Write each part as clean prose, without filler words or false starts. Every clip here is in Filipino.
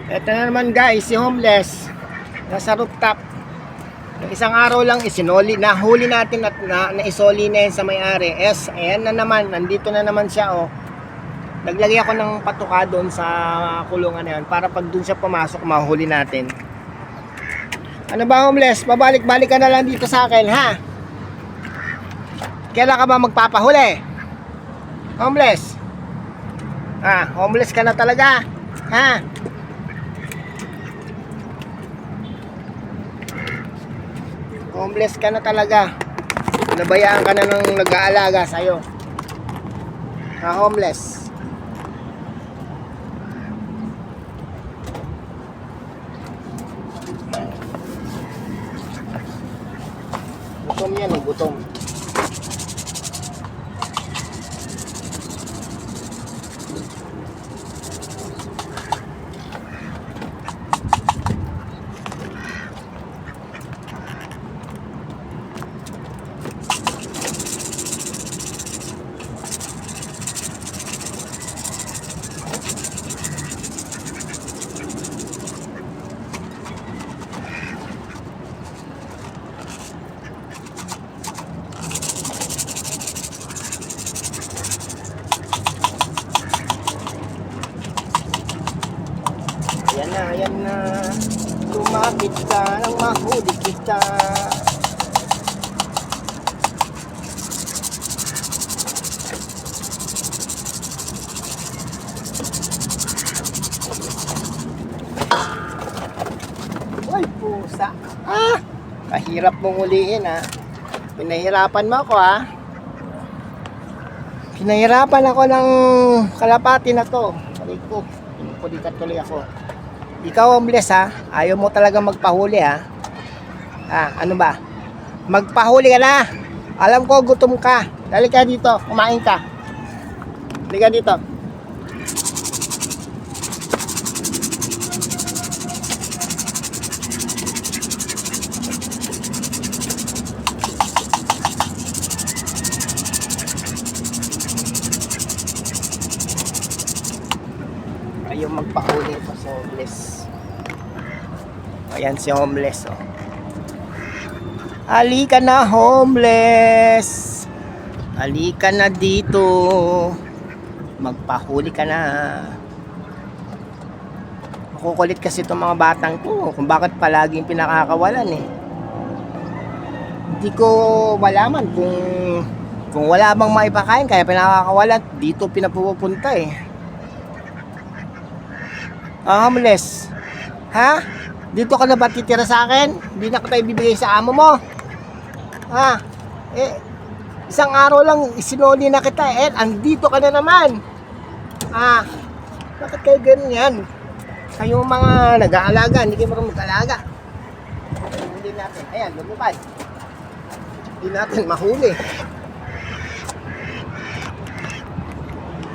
Ito na naman guys, si homeless nasa rooftop. Isang araw lang isinoli, nahuli natin at naisoli na yan sa may-ari. Ayan na naman, nandito na naman siya oh. Naglagay ako ng patuka doon sa kulungan na yan para pag doon siya pumasok, mahuli natin. Ano ba homeless? Pabalik-balik ka na lang dito sa akin ha? Kailan ka ba magpapahuli? Homeless? Homeless ka na talaga? Ha? Homeless ka na talaga. Nabayaan ka na ng nag-aalaga sa'yo. Homeless. Gutom yan gutom. Ayan na. Lumapit ka nang mahuli kita. Ay, pusa. Kahirap mong uliin Pinahirapan mo ako Pinahirapan ako ng kalapati na to. Sabi ko, pinukulikat tuloy ako. Ikaw homeless ayaw mo talaga magpahuli ano ba? Magpahuli ka na. Alam ko gutom ka. Dali ka dito, kumain ka. Dali ka dito. Ayaw magpahuli ito sa homeless. Ayan si homeless Halika na homeless. Halika na dito. Magpahuli ka na. Makukulit kasi itong mga batang to kung bakit palaging pinakakawalan Hindi ko malaman kung wala bang maipakain kaya pinakakawalan. Dito pinapupunta homeless. Dito ka na ba titira sa akin? Hindi na kita ibibigay sa amo mo. Isang araw lang isinoli na kita andito ka na naman. Bakit kayo ganyan? Kayong mga nag-aalaga, hindi kayo marunong mag-aalaga. Hindi natin. Ayan, lumipad. Hindi natin mahuli.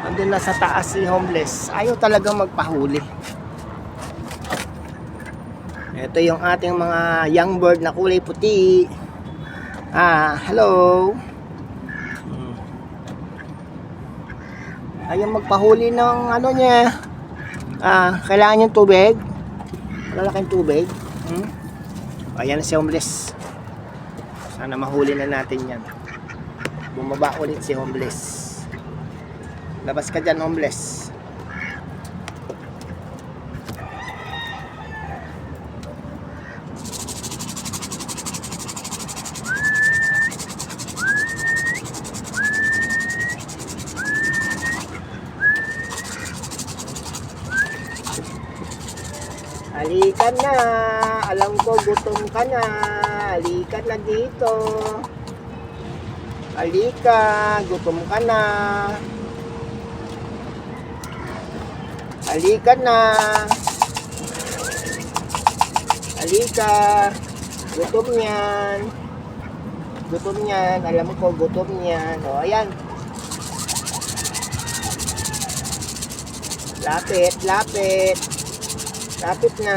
Andun na sa taas si homeless. Ayaw talagang magpahuli. Ito yung ating mga young bird na kulay puti. Hello. Ayaw magpahuli ng ano niya. Kailangan yung tubig. Malalaking tubig. Ayan si homeless. Sana mahuli na natin yan. Bumaba ulit si homeless. Labas ka dyan homeless. Halika na, alam ko gutom ka na. Halika na dito. Halika, gutom ka na. Halika na. Halika. Gutom yan. Gutom yan, alam ko gutom yan. Ayan. Lapit, lapit. Lapit na.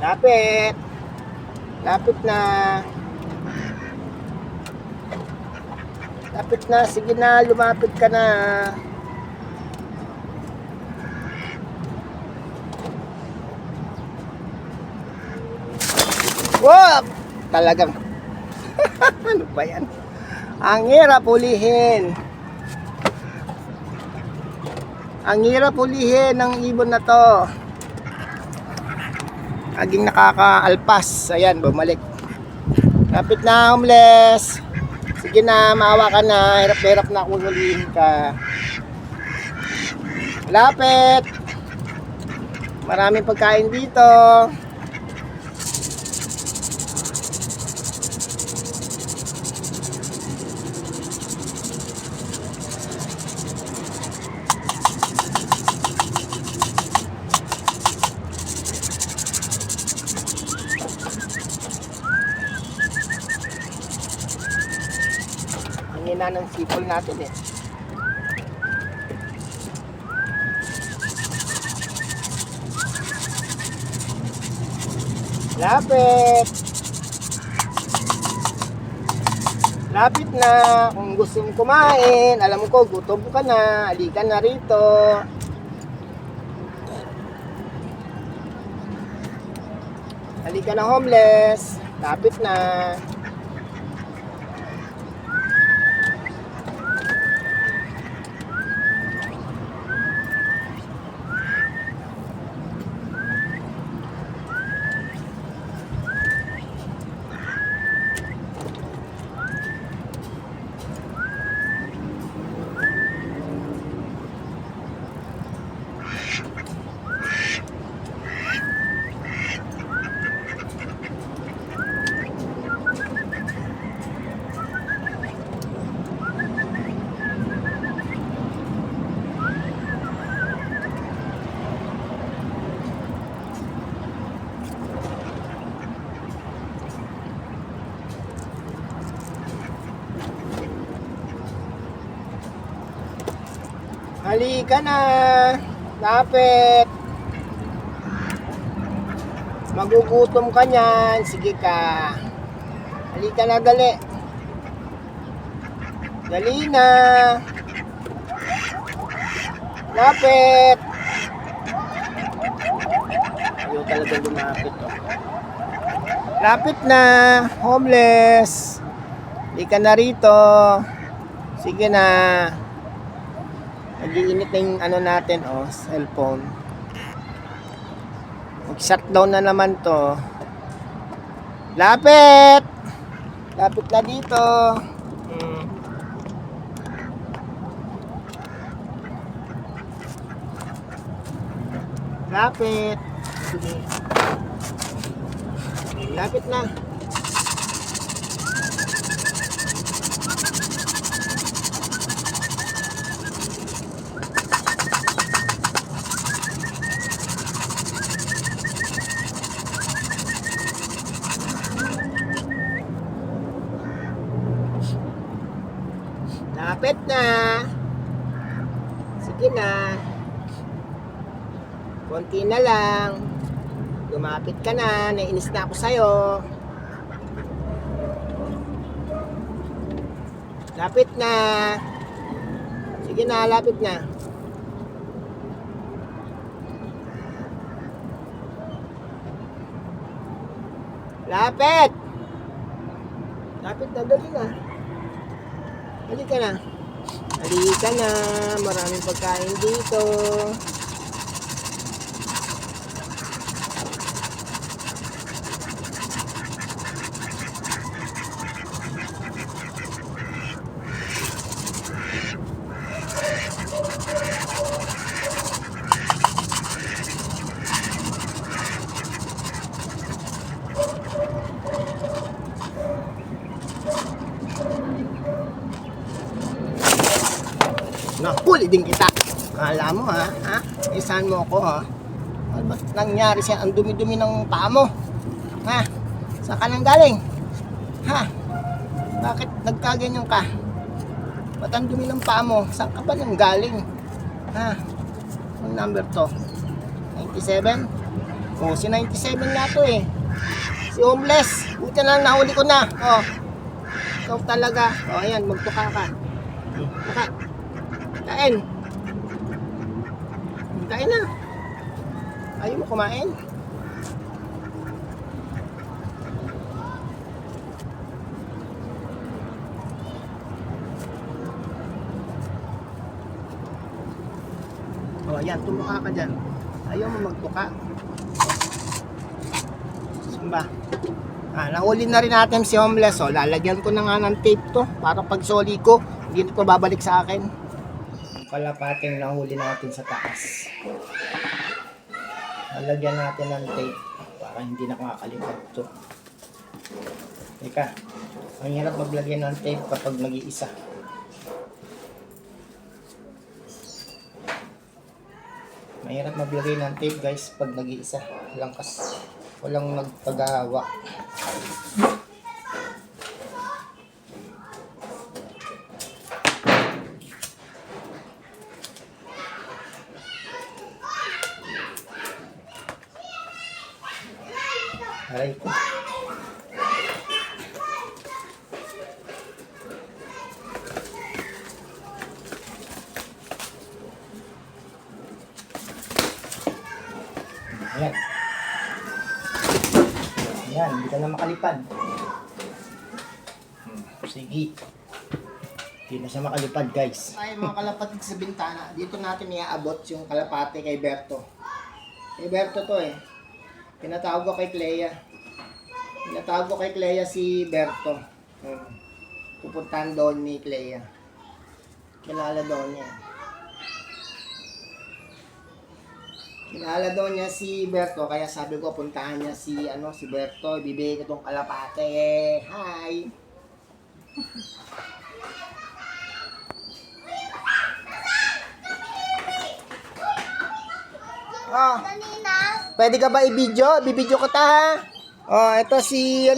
Lapit. Lapit na. Lapit na, sige na, lumapit ka na. Wow! Talagang ano ba yan? Ang hirap hulihin. Ang hirap hulihin ng ibon na to. Aging nakakaalpas. Ayan, bumalik. Lapit na, homeless. Sige na, maawa ka na. Hirap na akong hulihin ka. Lapit. Maraming pagkain dito. Ang ina ng sipol natin eh. Lapit. Lapit na. Kung gusto mong kumain, alam ko gutom ka na, halika na rito. Halika na, homeless. Lapit na. Halika na. Lapit. Magugutom ka niyan. Sige ka. Halika na, dali. Dali na. Lapit. Ayaw talaga lumapit to. Lapit na. Homeless. Halika na rito. Sige na. Nag-iinit na yung ano natin, oh, cellphone. Mag-shutdown na naman to. Lapit! Lapit na dito. Lapit. Sige. Lapit na. Lapit na. Sige na. Konti na lang. Lumapit ka na. Nainis na ako sa'yo. Lapit na. Sige na, lapit na. Lapit. Lapit na, dali na. Halika na. Halika na. Maraming pagkain dito. Nahuli din kita. Kala mo ha? Isahan mo ako ha? Ano ba nangyari siya? Ang dumi-dumi ng paa mo. Ha? Saan ka nang galing? Ha? Bakit nagkaganyan ka? Ba't ang dumi ng paa mo? Saan ka ba nang galing? Ha? Ang number to? 97? Oh, si 97 nga to eh. Si homeless. Buti na lang nahuli ko na. Oh. Ikaw talaga. Oh, ayan. Magtuka ka. Ka. Kain. Kain na. Ayaw mo kumain? O, ayan, tumuka ka dyan. Ayaw mo magtuka. Samba. Nahuli na rin natin si homeless. O, lalagyan ko na nga ng tape to para pag soli ko, hindi ito babalik sa akin. Yung kalapating nahuli natin sa taas. Lalagyan natin ng tape para hindi na makakalipad to. Teka, ang hirap maglagyan ng tape kapag mag-iisa. Mahirap maglagay ng tape guys pag nag-iisa. Walang nagpagawa. Aray ko. Ayan. Ayan, hindi ka na makalipad. Sige. Hindi na siya makalipad, guys. Ay, mga kalapatid sa bintana. Dito natin iaabot yung kalapate kay Berto. Kay Berto to eh. Pinatawag ko kay Clea. Pinatawag ko kay Clea si Berto. Pupuntahan doon ni Clea. Kilala doon niya. Kilala daw niya si Berto, kaya sabi ko puntahan niya si Berto, ibibigay ko tong kalapate. Hi. Oh. Pwede ka ba i-video? Bibidyo ko ta ha. Oh, ito si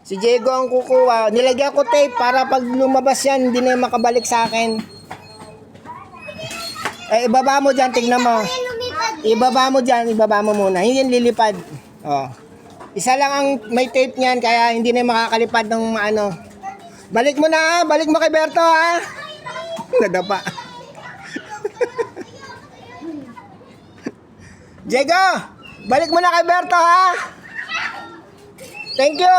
si Diego ang kukuha. Nilagyan ko tape para pag lumabas yan, hindi na makabalik sa akin. Ibaba mo diyan, tignan mo. Ibaba mo muna. Hindi yan lilipad. Oh. Isa lang ang may tape niyan kaya hindi na makakalipad ng Balik mo na, balik mo kay Berto ha. Nadapa. Diego, balik mo na kay Berto ha. Thank you.